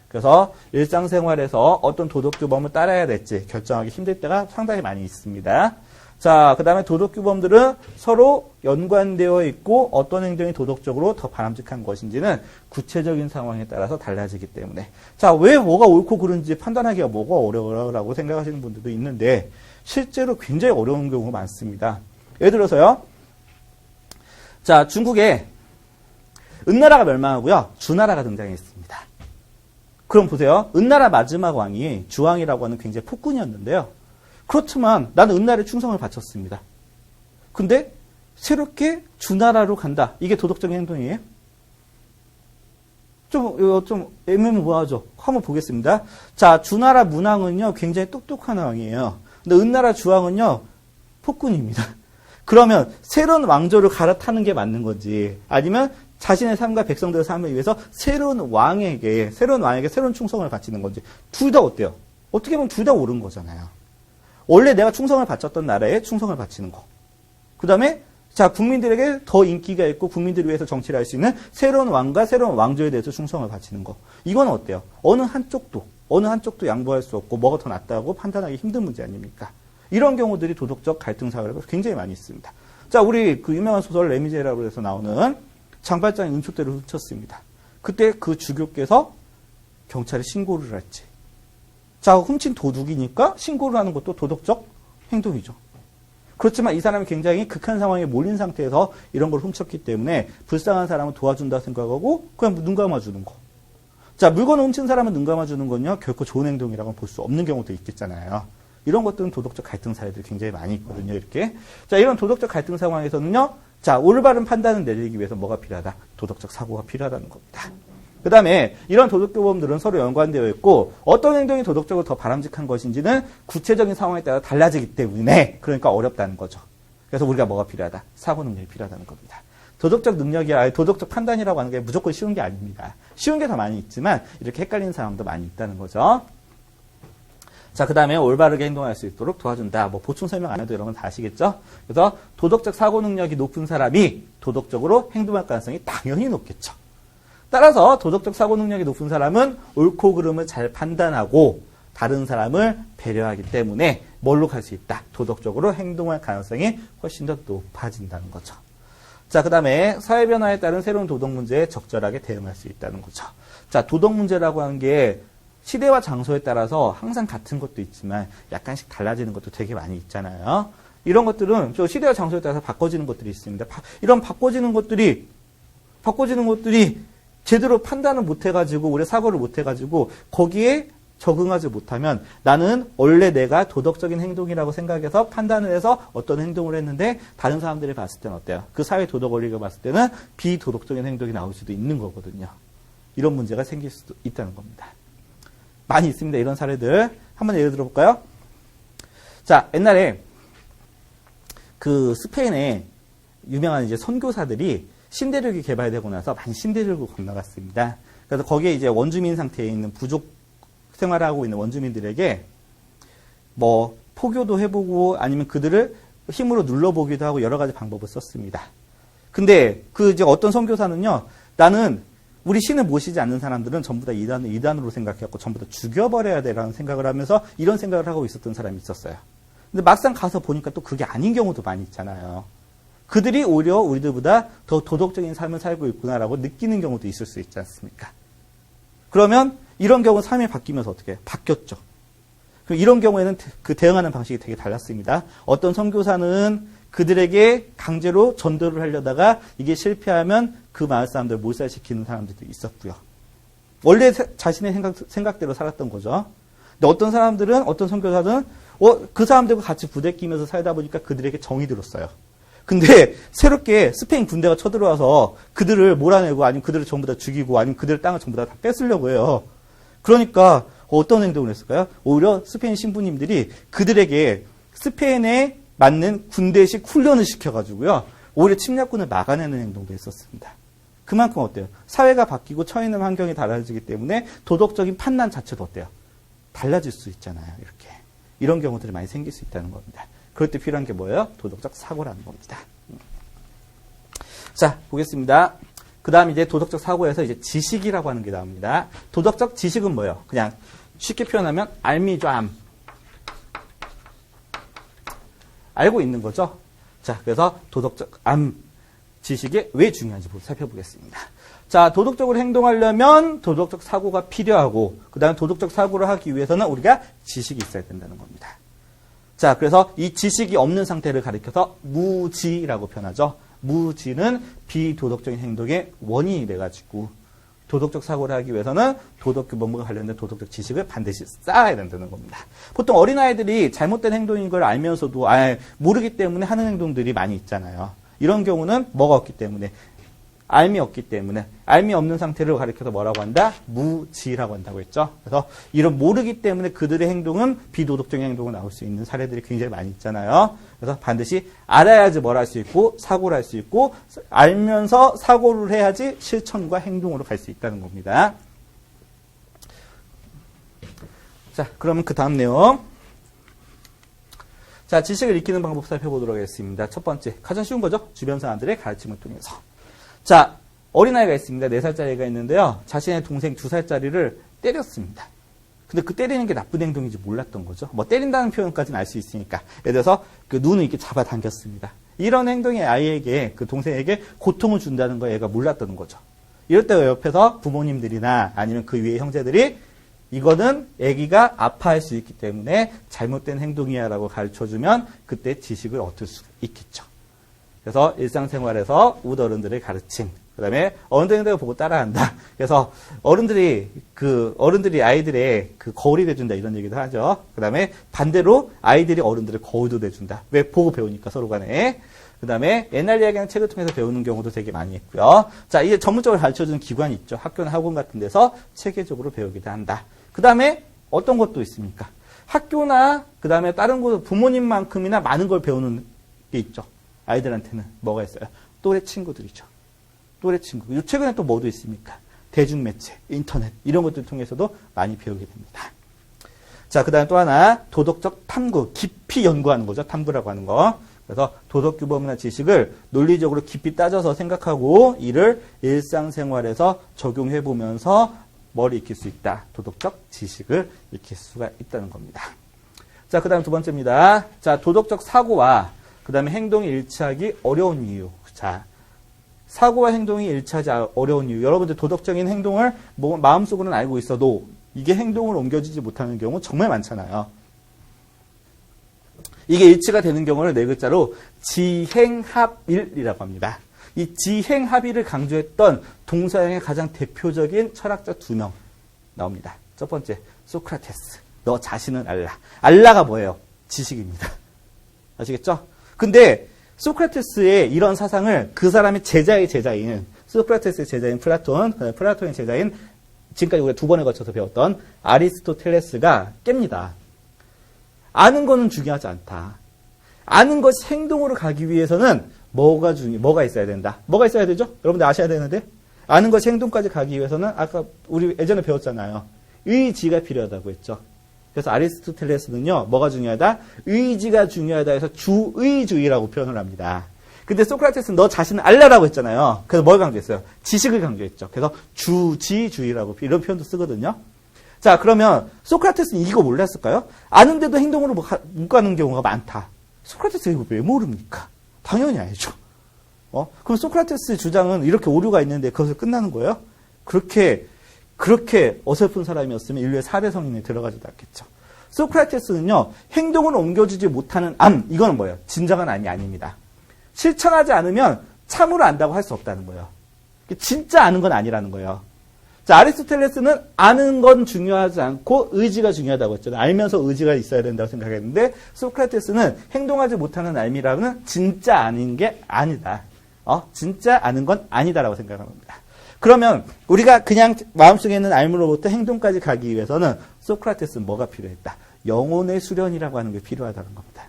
S1: 그래서 일상생활에서 어떤 도덕 규범을 따라야 될지 결정하기 힘들 때가 상당히 많이 있습니다. 자, 그 다음에 도덕규범들은 서로 연관되어 있고 어떤 행동이 도덕적으로 더 바람직한 것인지는 구체적인 상황에 따라서 달라지기 때문에. 자, 왜 뭐가 옳고 그른지 판단하기가 뭐가 어려워라고 생각하시는 분들도 있는데 실제로 굉장히 어려운 경우가 많습니다. 예를 들어서요. 자, 중국에 은나라가 멸망하고요. 주나라가 등장했습니다. 그럼 보세요. 은나라 마지막 왕이 주왕이라고 하는 굉장히 폭군이었는데요. 그렇지만 나는 은나라에 충성을 바쳤습니다. 근데 새롭게 주나라로 간다. 이게 도덕적인 행동이에요? 좀 애매모호하죠. 한번 보겠습니다. 자, 주나라 문왕은요, 굉장히 똑똑한 왕이에요. 근데 은나라 주왕은요, 폭군입니다. 그러면 새로운 왕조를 갈아타는 게 맞는 건지, 아니면 자신의 삶과 백성들의 삶을 위해서 새로운 왕에게 새로운 충성을 바치는 건지, 둘 다 어때요? 어떻게 보면 둘 다 옳은 거잖아요. 원래 내가 충성을 바쳤던 나라에 충성을 바치는 거. 그 다음에, 자, 국민들에게 더 인기가 있고 국민들을 위해서 정치를 할 수 있는 새로운 왕과 새로운 왕조에 대해서 충성을 바치는 거. 이건 어때요? 어느 한쪽도 양보할 수 없고 뭐가 더 낫다고 판단하기 힘든 문제 아닙니까? 이런 경우들이 도덕적 갈등 사회가 굉장히 많이 있습니다. 자, 우리 그 유명한 소설 레미제라블 에서 나오는 장발장이 은촉대를 훔쳤습니다. 그때 그 주교께서 경찰에 신고를 했지. 자, 훔친 도둑이니까 신고를 하는 것도 도덕적 행동이죠. 그렇지만 이 사람이 굉장히 극한 상황에 몰린 상태에서 이런 걸 훔쳤기 때문에 불쌍한 사람은 도와준다 생각하고 그냥 눈 감아주는 거. 자, 물건을 훔친 사람은 눈 감아주는 건요, 결코 좋은 행동이라고 볼 수 없는 경우도 있겠잖아요. 이런 것들은 도덕적 갈등 사례들이 굉장히 많이 있거든요, 이렇게. 자, 이런 도덕적 갈등 상황에서는요, 자, 올바른 판단을 내리기 위해서 뭐가 필요하다? 도덕적 사고가 필요하다는 겁니다. 그 다음에 이런 도덕교범들은 서로 연관되어 있고 어떤 행동이 도덕적으로 더 바람직한 것인지는 구체적인 상황에 따라 달라지기 때문에 그러니까 어렵다는 거죠. 그래서 우리가 뭐가 필요하다? 사고 능력이 필요하다는 겁니다. 도덕적 능력이 도덕적 판단이라고 하는 게 무조건 쉬운 게 아닙니다. 쉬운 게 더 많이 있지만 이렇게 헷갈리는 상황도 많이 있다는 거죠. 자, 그 다음에 올바르게 행동할 수 있도록 도와준다. 뭐 보충 설명 안 해도 이런 건 다 아시겠죠? 그래서 도덕적 사고 능력이 높은 사람이 도덕적으로 행동할 가능성이 당연히 높겠죠. 따라서 도덕적 사고 능력이 높은 사람은 옳고 그름을 잘 판단하고 다른 사람을 배려하기 때문에 뭘로 갈 수 있다? 도덕적으로 행동할 가능성이 훨씬 더 높아진다는 거죠. 자, 그 다음에 사회 변화에 따른 새로운 도덕 문제에 적절하게 대응할 수 있다는 거죠. 자, 도덕 문제라고 하는 게 시대와 장소에 따라서 항상 같은 것도 있지만 약간씩 달라지는 것도 되게 많이 있잖아요. 이런 것들은 저 시대와 장소에 따라서 바꿔지는 것들이 있습니다. 이런 바꿔지는 것들이 제대로 판단을 못 해가지고, 우리 사고를 못 해가지고, 거기에 적응하지 못하면 나는 원래 내가 도덕적인 행동이라고 생각해서 판단을 해서 어떤 행동을 했는데 다른 사람들이 봤을 때는 어때요? 그 사회 도덕 원리가 봤을 때는 비도덕적인 행동이 나올 수도 있는 거거든요. 이런 문제가 생길 수도 있다는 겁니다. 많이 있습니다. 이런 사례들. 한번 예를 들어볼까요? 자, 옛날에 그 스페인에 유명한 이제 선교사들이 신대륙이 개발되고 나서 많이 신대륙을 건너갔습니다. 그래서 거기에 이제 원주민 상태에 있는 부족 생활하고 있는 원주민들에게 뭐 포교도 해보고 아니면 그들을 힘으로 눌러보기도 하고 여러 가지 방법을 썼습니다. 근데 그 이제 어떤 선교사는요, 나는 우리 신을 모시지 않는 사람들은 전부 다 이단으로 생각해갖고 전부 다 죽여버려야 되라는 생각을 하면서 이런 생각을 하고 있었던 사람이 있었어요. 근데 막상 가서 보니까 또 그게 아닌 경우도 많이 있잖아요. 그들이 오히려 우리들보다 더 도덕적인 삶을 살고 있구나라고 느끼는 경우도 있을 수 있지 않습니까? 그러면 이런 경우 삶이 바뀌면서 어떻게 해요? 바뀌었죠. 그럼 이런 경우에는 그 대응하는 방식이 되게 달랐습니다. 어떤 선교사는 그들에게 강제로 전도를 하려다가 이게 실패하면 그 마을 사람들을 몰살시키는 사람들도 있었고요. 원래 자신의 생각대로 살았던 거죠. 근데 어떤 사람들은, 어떤 선교사들은 그 사람들과 같이 부대끼면서 살다 보니까 그들에게 정이 들었어요. 근데 새롭게 스페인 군대가 쳐들어와서 그들을 몰아내고 아니면 그들을 전부 다 죽이고 아니면 그들의 땅을 전부 다 뺏으려고 해요. 그러니까 어떤 행동을 했을까요? 오히려 스페인 신부님들이 그들에게 스페인에 맞는 군대식 훈련을 시켜가지고요. 오히려 침략군을 막아내는 행동도 했었습니다. 그만큼 어때요? 사회가 바뀌고 처해 있는 환경이 달라지기 때문에 도덕적인 판단 자체도 어때요? 달라질 수 있잖아요. 이렇게. 이런 경우들이 많이 생길 수 있다는 겁니다. 그럴 때 필요한 게 뭐예요? 도덕적 사고라는 겁니다. 자, 보겠습니다. 그 다음 이제 도덕적 사고에서 이제 지식이라고 하는 게 나옵니다. 도덕적 지식은 뭐예요? 그냥 쉽게 표현하면 알미좌암. 알고 있는 거죠. 자, 그래서 도덕적 암 지식이 왜 중요한지 살펴보겠습니다. 자, 도덕적으로 행동하려면 도덕적 사고가 필요하고, 그 다음에 도덕적 사고를 하기 위해서는 우리가 지식이 있어야 된다는 겁니다. 자, 그래서 이 지식이 없는 상태를 가리켜서 무지라고 표현하죠. 무지는 비도덕적인 행동의 원인이 돼가지고, 도덕적 사고를 하기 위해서는 도덕규범과 관련된 도덕적 지식을 반드시 쌓아야 된다는 겁니다. 보통 어린아이들이 잘못된 행동인 걸 알면서도 모르기 때문에 하는 행동들이 많이 있잖아요. 이런 경우는 뭐가 없기 때문에, 알미 없기 때문에, 알미 없는 상태를 가리켜서 뭐라고 한다? 무지라고 한다고 했죠. 그래서 이런 모르기 때문에 그들의 행동은 비도덕적인 행동으로 나올 수 있는 사례들이 굉장히 많이 있잖아요. 그래서 반드시 알아야지 뭘 할 수 있고 사고를 할 수 있고, 알면서 사고를 해야지 실천과 행동으로 갈 수 있다는 겁니다. 자, 그러면 그 다음 내용. 자, 지식을 익히는 방법 살펴보도록 하겠습니다. 첫 번째, 가장 쉬운 거죠. 주변 사람들의 가르침을 통해서. 자, 어린아이가 있습니다. 4살짜리가 있는데요. 자신의 동생 2살짜리를 때렸습니다. 근데 그 때리는 게 나쁜 행동인지 몰랐던 거죠. 뭐 때린다는 표현까지는 알 수 있으니까. 예를 들어서 그 눈을 이렇게 잡아당겼습니다. 이런 행동이 아이에게, 그 동생에게 고통을 준다는 걸 얘가 몰랐던 거죠. 이럴 때 옆에서 부모님들이나 아니면 그 위에 형제들이 이거는 아기가 아파할 수 있기 때문에 잘못된 행동이야 라고 가르쳐주면 그때 지식을 얻을 수 있겠죠. 그래서 일상생활에서 우리 어른들의 가르침, 그 다음에 어른들이 보고 따라한다. 그래서 어른들이 아이들의 그 거울이 돼준다 이런 얘기도 하죠. 그 다음에 반대로 아이들이 어른들의 거울도 돼준다. 왜? 보고 배우니까 서로 간에. 그 다음에 옛날 이야기는 책을 통해서 배우는 경우도 되게 많이 있고요. 자, 이제 전문적으로 가르쳐주는 기관이 있죠. 학교나 학원 같은 데서 체계적으로 배우기도 한다. 그 다음에 어떤 것도 있습니까? 학교나 그 다음에 다른 곳 부모님만큼이나 많은 걸 배우는 게 있죠. 아이들한테는 뭐가 있어요? 또래 친구들이죠. 또래 친구. 최근에 또 뭐도 있습니까? 대중매체, 인터넷 이런 것들 통해서도 많이 배우게 됩니다. 자, 그 다음에 또 하나 도덕적 탐구, 깊이 연구하는 거죠. 탐구라고 하는 거. 그래서 도덕규범이나 지식을 논리적으로 깊이 따져서 생각하고 이를 일상생활에서 적용해보면서 뭘 익힐 수 있다. 도덕적 지식을 익힐 수가 있다는 겁니다. 자, 그 다음 두 번째입니다. 자, 도덕적 사고와 그 다음에 행동이 일치하기 어려운 이유. 자, 사고와 행동이 일치하지 어려운 이유. 여러분들 도덕적인 행동을 마음속으로는 알고 있어도 이게 행동으로 옮겨지지 못하는 경우 정말 많잖아요. 이게 일치가 되는 경우를 네 글자로 지행합일이라고 합니다. 이 지행합일을 강조했던 동서양의 가장 대표적인 철학자 2명 나옵니다. 첫 번째, 소크라테스. 너 자신은 알라. 알라가 뭐예요? 지식입니다. 아시겠죠? 근데 소크라테스의 이런 사상을 그 사람의 제자의 제자인, 소크라테스의 제자인 플라톤의 제자인 지금까지 우리가 2번에 거쳐서 배웠던 아리스토텔레스가 깹니다. 아는 거는 중요하지 않다. 아는 것이 행동으로 가기 위해서는 뭐가 있어야 된다. 뭐가 있어야 되죠? 여러분들 아셔야 되는데. 아는 것이 행동까지 가기 위해서는 아까 우리 예전에 배웠잖아요. 의지가 필요하다고 했죠. 그래서 아리스토텔레스는요, 뭐가 중요하다? 의지가 중요하다 해서 주의주의라고 표현을 합니다. 근데 소크라테스는 너 자신은 알라라고 했잖아요. 그래서 뭘 강조했어요? 지식을 강조했죠. 그래서 주지주의라고 이런 표현도 쓰거든요. 자, 그러면 소크라테스는 이거 몰랐을까요? 아는데도 행동으로 못 가는 경우가 많다. 소크라테스가 이거 왜 모릅니까? 당연히 알죠. 그럼 소크라테스의 주장은 이렇게 오류가 있는데 그것을 끝나는 거예요? 그렇게 어설픈 사람이었으면 인류의 4대 성인에 들어가지도 않겠죠. 소크라테스는요, 행동을 옮겨주지 못하는 이거는 뭐예요? 진정한 암이 아닙니다. 실천하지 않으면 참으로 안다고 할 수 없다는 거예요. 진짜 아는 건 아니라는 거예요. 자, 아리스토텔레스는 아는 건 중요하지 않고 의지가 중요하다고 했잖아요. 알면서 의지가 있어야 된다고 생각했는데, 소크라테스는 행동하지 못하는 알미라는 진짜 아닌 게 아니다. 진짜 아는 건 아니다라고 생각합니다. 그러면 우리가 그냥 마음속에 있는 알므로부터 행동까지 가기 위해서는 소크라테스는 뭐가 필요했다? 영혼의 수련이라고 하는 게 필요하다는 겁니다.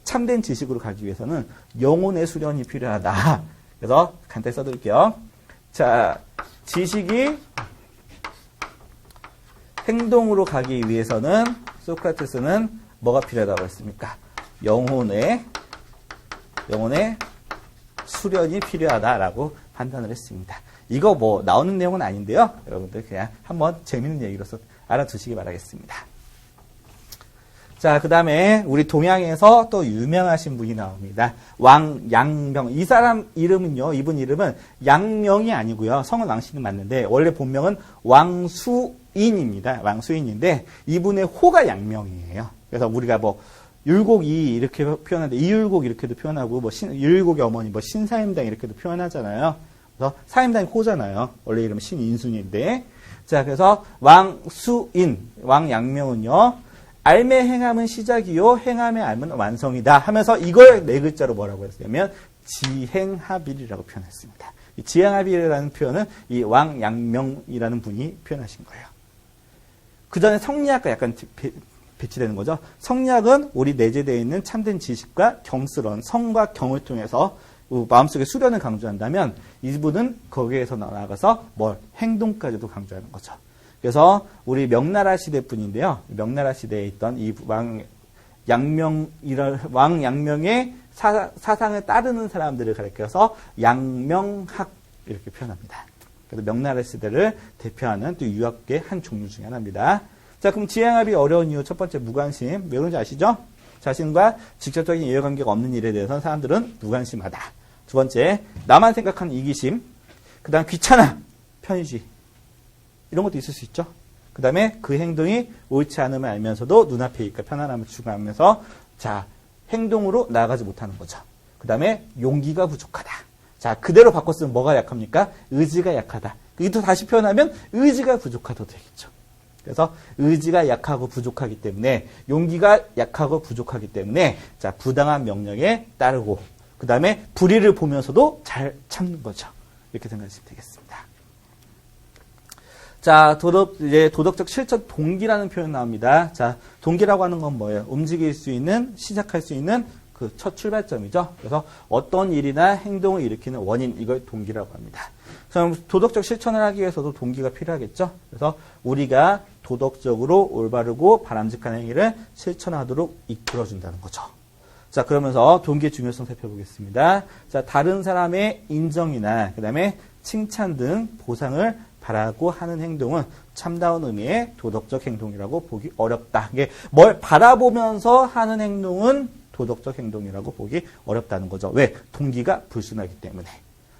S1: 참된 지식으로 가기 위해서는 영혼의 수련이 필요하다. 그래서 간단히 써드릴게요. 자, 지식이 행동으로 가기 위해서는 소크라테스는 뭐가 필요하다고 했습니까? 영혼의 수련이 필요하다라고 판단을 했습니다. 이거 뭐 나오는 내용은 아닌데요. 여러분들 그냥 한번 재밌는 얘기로서 알아두시기 바라겠습니다. 자, 그 다음에 우리 동양에서 또 유명하신 분이 나옵니다. 왕양명. 이 사람 이름은요, 이분 이름은 양명이 아니고요. 성은 왕씨는 맞는데, 원래 본명은 왕수인입니다. 왕수인인데, 이분의 호가 양명이에요. 그래서 우리가 뭐, 율곡이 이렇게 표현하는데, 이율곡 이렇게도 표현하고, 뭐, 율곡의 어머니, 뭐, 신사임당 이렇게도 표현하잖아요. 그래서 사임당이 호잖아요. 원래 이름은 신인순인데. 자, 그래서 왕수인, 왕양명은요, 알매 행함은 시작이요, 행함의 알은 완성이다 하면서 이걸 네 글자로 뭐라고 했냐면 지행합일이라고 표현했습니다. 이 지행합일이라는 표현은 이 왕양명이라는 분이 표현하신 거예요. 그 전에 성리학과 약간 배치되는 거죠. 성리학은 우리 내재되어 있는 참된 지식과 경스러운 성과 경을 통해서 마음속에 수련을 강조한다면 이분은 거기에서 나아가서 뭘 행동까지도 강조하는 거죠. 그래서 우리 명나라 시대 분인데요. 명나라 시대에 있던 이 왕양명의 사상을 따르는 사람들을 가리켜서 양명학 이렇게 표현합니다. 그래서 명나라 시대를 대표하는 또 유학계의 한 종류 중에 하나입니다. 자, 그럼 지행합이 어려운 이유 첫 번째 무관심. 왜 그런지 아시죠? 자신과 직접적인 이해관계가 없는 일에 대해서는 사람들은 무관심하다. 두 번째, 나만 생각하는 이기심. 그 다음 귀찮아, 편의주의. 이런 것도 있을 수 있죠. 그 다음에 그 행동이 옳지 않음을 알면서도 눈앞에 있고 편안함을 추구하면서 자, 행동으로 나아가지 못하는 거죠. 그 다음에 용기가 부족하다. 자, 그대로 바꿨으면 뭐가 약합니까? 의지가 약하다. 이것도 다시 표현하면 의지가 부족하도 되겠죠. 그래서 의지가 약하고 부족하기 때문에 용기가 약하고 부족하기 때문에 자, 부당한 명령에 따르고 그 다음에 불의를 보면서도 잘 참는 거죠. 이렇게 생각하시면 되겠습니다. 자, 도덕적 실천 동기라는 표현 나옵니다. 자, 동기라고 하는 건 뭐예요? 움직일 수 있는, 시작할 수 있는 그 첫 출발점이죠. 그래서 어떤 일이나 행동을 일으키는 원인, 이걸 동기라고 합니다. 그럼 도덕적 실천을 하기 위해서도 동기가 필요하겠죠. 그래서 우리가 도덕적으로 올바르고 바람직한 행위를 실천하도록 이끌어준다는 거죠. 자, 그러면서 동기의 중요성 살펴보겠습니다. 자, 다른 사람의 인정이나 그 다음에 칭찬 등 보상을 바라고 하는 행동은 참다운 의미의 도덕적 행동이라고 보기 어렵다. 이게 뭘 바라보면서 하는 행동은 도덕적 행동이라고 보기 어렵다는 거죠. 왜? 동기가 불순하기 때문에.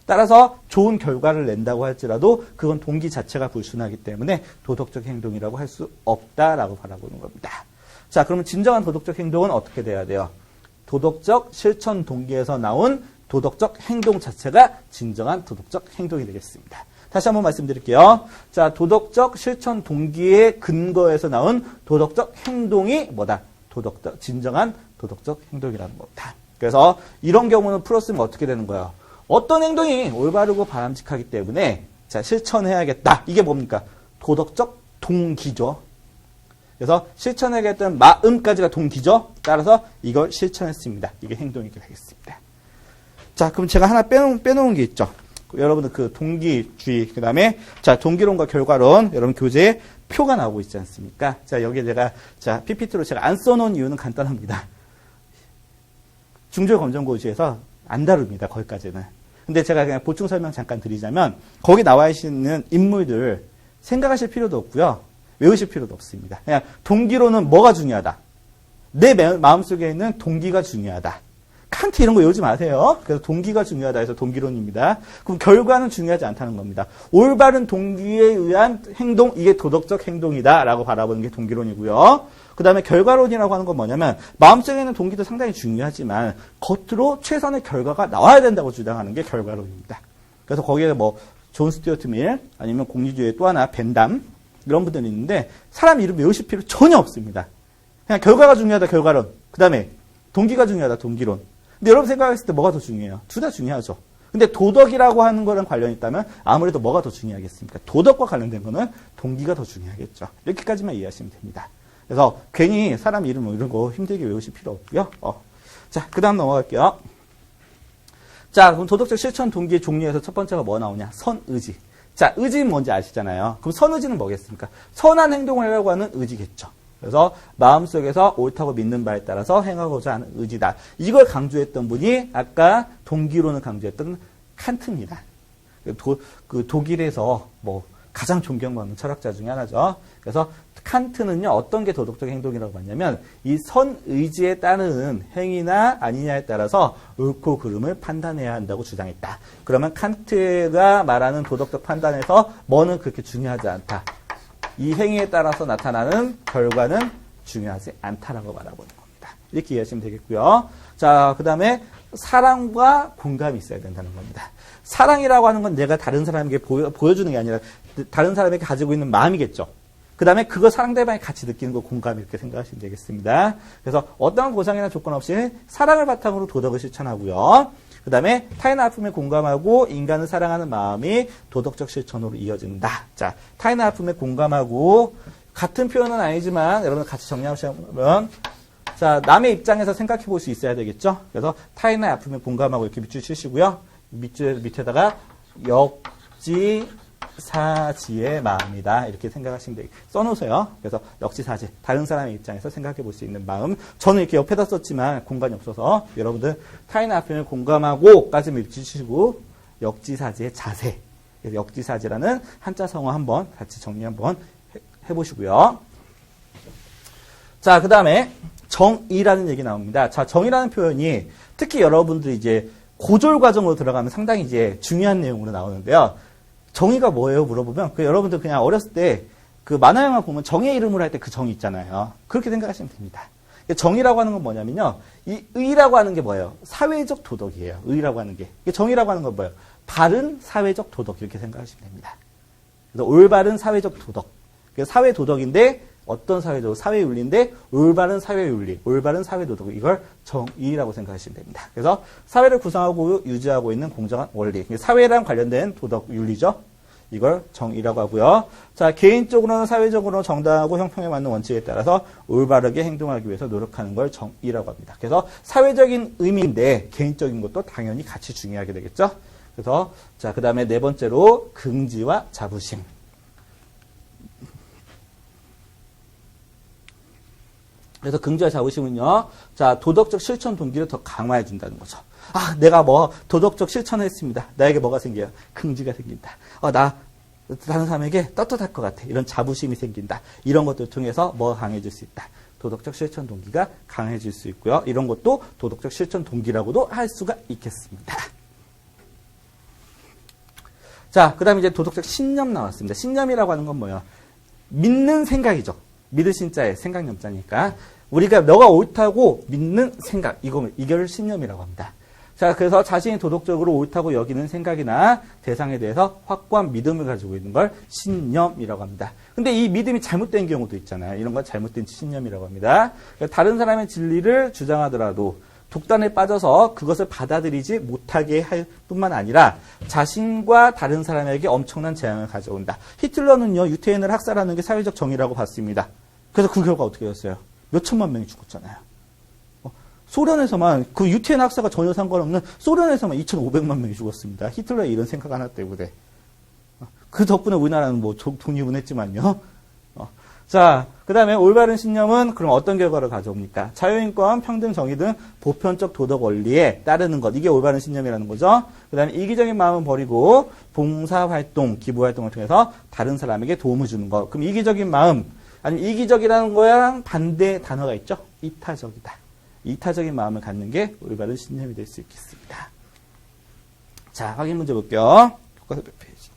S1: 따라서 좋은 결과를 낸다고 할지라도 그건 동기 자체가 불순하기 때문에 도덕적 행동이라고 할 수 없다라고 바라보는 겁니다. 자, 그러면 진정한 도덕적 행동은 어떻게 돼야 돼요? 도덕적 실천 동기에서 나온 도덕적 행동 자체가 진정한 도덕적 행동이 되겠습니다. 다시 한번 말씀드릴게요. 자, 도덕적 실천 동기의 근거에서 나온 도덕적 행동이 뭐다? 진정한 도덕적 행동이라는 겁니다. 그래서 이런 경우는 풀었으면 어떻게 되는 거예요? 어떤 행동이 올바르고 바람직하기 때문에 자, 실천해야겠다. 이게 뭡니까? 도덕적 동기죠. 그래서 실천하겠다는 마음까지가 동기죠. 따라서 이걸 실천했습니다. 이게 행동이 되겠습니다. 자, 그럼 제가 하나 빼놓은 게 있죠. 여러분들 그 동기주의, 그 다음에 자, 동기론과 결과론, 여러분 교재에 표가 나오고 있지 않습니까? 자, 여기에 제가 자, PPT로 제가 안 써놓은 이유는 간단합니다. 중졸 검정고시에서 안 다룹니다. 거기까지는. 근데 제가 그냥 보충 설명 잠깐 드리자면 거기 나와 있는 인물들 생각하실 필요도 없고요. 외우실 필요도 없습니다. 그냥 동기로는 뭐가 중요하다? 내 마음속에 있는 동기가 중요하다. 칸트 이런 거 외우지 마세요. 그래서 동기가 중요하다 해서 동기론입니다. 그럼 결과는 중요하지 않다는 겁니다. 올바른 동기에 의한 행동, 이게 도덕적 행동이다라고 바라보는 게 동기론이고요. 그 다음에 결과론이라고 하는 건 뭐냐면 마음속에 있는 동기도 상당히 중요하지만 겉으로 최선의 결과가 나와야 된다고 주장하는 게 결과론입니다. 그래서 거기에 뭐 존 스튜어트 밀 아니면 공리주의 또 하나 벤담 이런 분들이 있는데 사람 이름 외우실 필요 전혀 없습니다. 그냥 결과가 중요하다 결과론, 그 다음에 동기가 중요하다 동기론. 근데 여러분 생각했을 때 뭐가 더 중요해요? 둘 다 중요하죠. 근데 도덕이라고 하는 거랑 관련이 있다면 아무래도 뭐가 더 중요하겠습니까? 도덕과 관련된 거는 동기가 더 중요하겠죠. 이렇게까지만 이해하시면 됩니다. 그래서 괜히 사람 이름 이런 거 힘들게 외우실 필요 없고요. 자, 그 다음 넘어갈게요. 자, 그럼 도덕적 실천 동기의 종류에서 첫 번째가 뭐 나오냐? 선의지. 자, 의지는 뭔지 아시잖아요. 그럼 선의지는 뭐겠습니까? 선한 행동을 하려고 하는 의지겠죠. 그래서 마음속에서 옳다고 믿는 바에 따라서 행하고자 하는 의지다. 이걸 강조했던 분이 아까 동기론을 강조했던 칸트입니다. 그 독일에서 뭐 가장 존경받는 철학자 중에 하나죠. 그래서 칸트는요, 어떤 게 도덕적 행동이라고 봤냐면, 이 선의지에 따르는 행위나 아니냐에 따라서 옳고 그름을 판단해야 한다고 주장했다. 그러면 칸트가 말하는 도덕적 판단에서 뭐는 그렇게 중요하지 않다. 이 행위에 따라서 나타나는 결과는 중요하지 않다라고 말하고 있는 겁니다. 이렇게 이해하시면 되겠고요. 자, 그 다음에 사랑과 공감이 있어야 된다는 겁니다. 사랑이라고 하는 건 내가 다른 사람에게 보여주는 게 아니라 다른 사람에게 가지고 있는 마음이겠죠. 그 다음에 그거 상대방이 같이 느끼는 거 공감 이렇게 생각하시면 되겠습니다. 그래서 어떠한 보상이나 조건 없이 사랑을 바탕으로 도덕을 실천하고요. 그 다음에 타인의 아픔에 공감하고 인간을 사랑하는 마음이 도덕적 실천으로 이어진다. 자, 타인의 아픔에 공감하고 같은 표현은 아니지만 여러분 같이 정리하시면 자, 남의 입장에서 생각해 볼 수 있어야 되겠죠. 그래서 타인의 아픔에 공감하고 이렇게 밑줄 치시고요. 밑에다가 역지사지의 마음이다. 이렇게 생각하시면 되겠 써놓으세요. 그래서 역지사지. 다른 사람의 입장에서 생각해 볼 수 있는 마음. 저는 이렇게 옆에다 썼지만 공간이 없어서 여러분들 타인의 아픔에 공감하고까지 밑줄 치시고 역지사지의 자세. 역지사지라는 한자 성어 한번 같이 정리 한번 해보시고요. 자, 그 다음에 정의라는 얘기 나옵니다. 자, 정의라는 표현이 특히 여러분들이 이제 고졸 과정으로 들어가면 상당히 이제 중요한 내용으로 나오는데요. 정의가 뭐예요? 물어보면 여러분들 그냥 어렸을 때 그 만화 영화 보면 정의 이름으로 할 때 그 정의 있잖아요. 그렇게 생각하시면 됩니다. 정의라고 하는 건 뭐냐면요. 이 의라고 하는 게 뭐예요? 사회적 도덕이에요. 의라고 하는 게. 정의라고 하는 건 뭐예요? 바른 사회적 도덕 이렇게 생각하시면 됩니다. 그래서 올바른 사회적 도덕. 사회 도덕인데 어떤 사회적 사회윤리인데 올바른 사회윤리, 올바른 사회도덕 이걸 정의라고 생각하시면 됩니다. 그래서 사회를 구성하고 유지하고 있는 공정한 원리, 사회랑 관련된 도덕 윤리죠. 이걸 정의라고 하고요. 자, 개인적으로는 사회적으로 정당하고 형평에 맞는 원칙에 따라서 올바르게 행동하기 위해서 노력하는 걸 정의라고 합니다. 그래서 사회적인 의미인데 개인적인 것도 당연히 같이 중요하게 되겠죠. 그래서 자, 그 다음에 네 번째로 긍지와 자부심. 그래서 긍지와 자부심은요, 자, 도덕적 실천 동기를 더 강화해 준다는 거죠. 아, 내가 뭐 도덕적 실천을 했습니다. 나에게 뭐가 생겨요? 긍지가 생긴다. 나 다른 사람에게 떳떳할 것 같아. 이런 자부심이 생긴다. 이런 것들을 통해서 뭐 강해질 수 있다. 도덕적 실천 동기가 강해질 수 있고요. 이런 것도 도덕적 실천 동기라고도 할 수가 있겠습니다. 자, 그 다음에 이제 도덕적 신념 나왔습니다. 신념이라고 하는 건 뭐예요? 믿는 생각이죠. 믿을 신자에 생각 염자니까 우리가 너가 옳다고 믿는 생각 이걸 신념이라고 합니다. 자, 그래서 자신이 도덕적으로 옳다고 여기는 생각이나 대상에 대해서 확고한 믿음을 가지고 있는 걸 신념이라고 합니다. 근데 이 믿음이 잘못된 경우도 있잖아요. 이런 건 잘못된 신념이라고 합니다. 그러니까 다른 사람의 진리를 주장하더라도 독단에 빠져서 그것을 받아들이지 못하게 할 뿐만 아니라 자신과 다른 사람에게 엄청난 재앙을 가져온다. 히틀러는요, 유태인을 학살하는 게 사회적 정의라고 봤습니다. 그래서 그 결과 어떻게 됐어요? 몇 천만 명이 죽었잖아요. 소련에서만, 그 유태인 학살과 전혀 상관없는 소련에서만 2,500만 명이 죽었습니다. 히틀러의 이런 생각 하나 때문에. 그 덕분에 우리나라는 뭐 독립은 했지만요. 자, 그 다음에 올바른 신념은 그럼 어떤 결과를 가져옵니까? 자유인권, 평등, 정의 등 보편적 도덕 원리에 따르는 것. 이게 올바른 신념이라는 거죠. 그 다음에 이기적인 마음은 버리고 봉사활동, 기부활동을 통해서 다른 사람에게 도움을 주는 것. 그럼 이기적인 마음, 아니면 이기적이라는 거랑 반대 단어가 있죠? 이타적이다. 이타적인 마음을 갖는 게 올바른 신념이 될 수 있겠습니다. 자, 확인 문제 볼게요. 교과서 몇 페이지.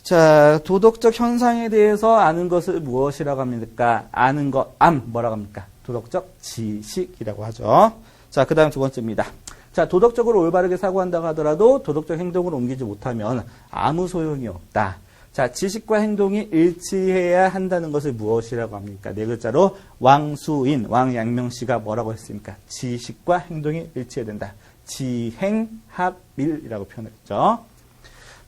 S1: 자, 도덕적 현상에 대해서 아는 것을 무엇이라고 합니까? 아는 것, 뭐라고 합니까? 도덕적 지식이라고 하죠. 자, 그 다음 두 번째입니다. 자, 도덕적으로 올바르게 사고한다고 하더라도 도덕적 행동으로 옮기지 못하면 아무 소용이 없다. 자, 지식과 행동이 일치해야 한다는 것을 무엇이라고 합니까? 네 글자로 왕수인, 왕양명씨가 뭐라고 했습니까? 지식과 행동이 일치해야 된다. 지행합일이라고 표현했죠.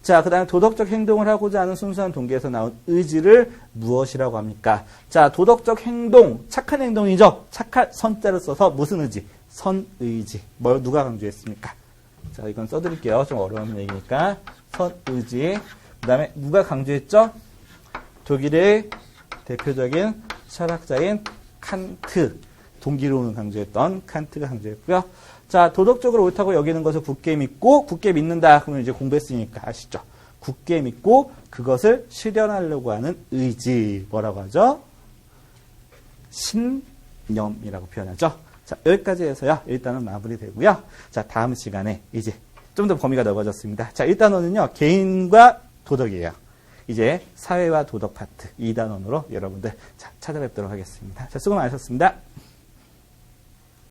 S1: 자, 그 다음에 도덕적 행동을 하고자 하는 순수한 동기에서 나온 의지를 무엇이라고 합니까? 자, 도덕적 행동, 착한 행동이죠. 착한 선자를 써서 무슨 의지? 선의지. 뭘 누가 강조했습니까? 자, 이건 써드릴게요. 좀 어려운 얘기니까. 선의지. 그 다음에 누가 강조했죠? 독일의 대표적인 철학자인 칸트. 동기론을 강조했던 칸트가 강조했고요. 자, 도덕적으로 옳다고 여기는 것을 굳게 믿고 굳게 믿는다. 그러면 이제 공부했으니까 아시죠? 굳게 믿고 그것을 실현하려고 하는 의지. 뭐라고 하죠? 신념이라고 표현하죠. 자, 여기까지 해서요. 1단원 마무리되고요. 자, 다음 시간에 이제 좀 더 범위가 넓어졌습니다. 자, 1단원은요. 개인과 도덕이에요. 이제 사회와 도덕 파트 2단원으로 여러분들 찾아뵙도록 하겠습니다. 자, 수고 많으셨습니다.